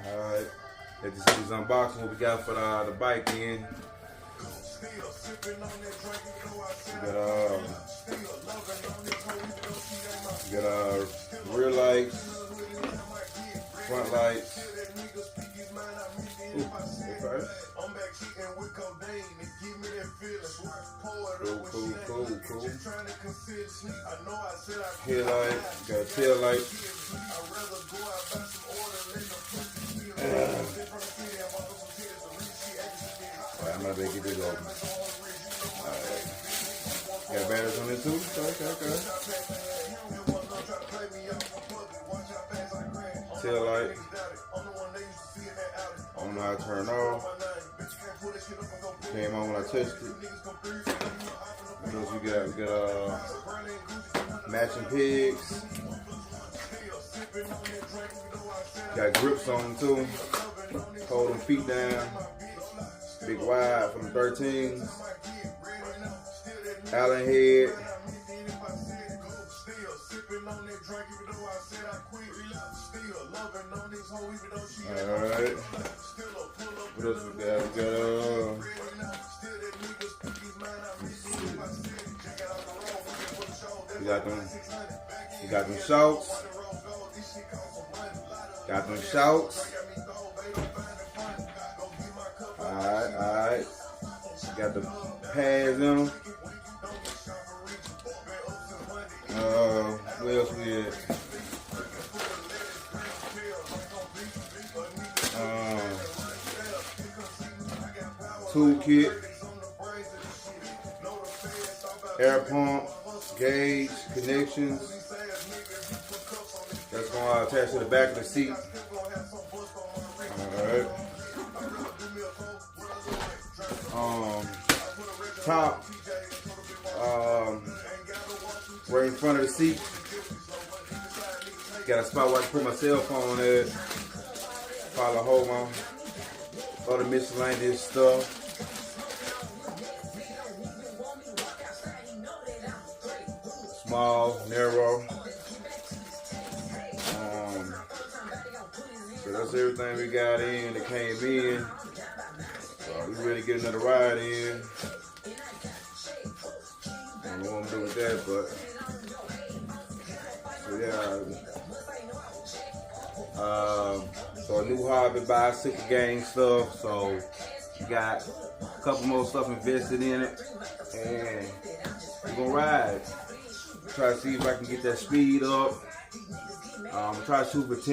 Alright, let you see this unboxing what we got for the bike in. We got rear lights, front lights. Ooh, okay. Cool. Headlight, got a tail light. Alright, I'm not gonna get this open. Alright. Got batteries on it too? Okay. Tail light. I don't know how to turn off. Came on when I touched it. What else we got? We got matching pegs. Got grips on them too. Hold them feet down. Big wide from the 13s. Allen head. Alright. What else we got? We got them shorts. Got them shorts. Alright. Got the pads in them. What else we had? Toolkit, air pump, gauge, connections. That's going to attach to the back of the seat. Alright. Top, right in front of the seat. Got a spot where I can put my cell phone at. Probably hold my other miscellaneous stuff. Small, narrow. So that's everything we got in that came in. We ready to get another ride in. I don't know what I'm doing with that, but so yeah. So a new hobby, bicycle gang stuff. So we got a couple more stuff invested in it, and we're gonna ride. Try to see if I can get that speed up. Try to shoot for 10.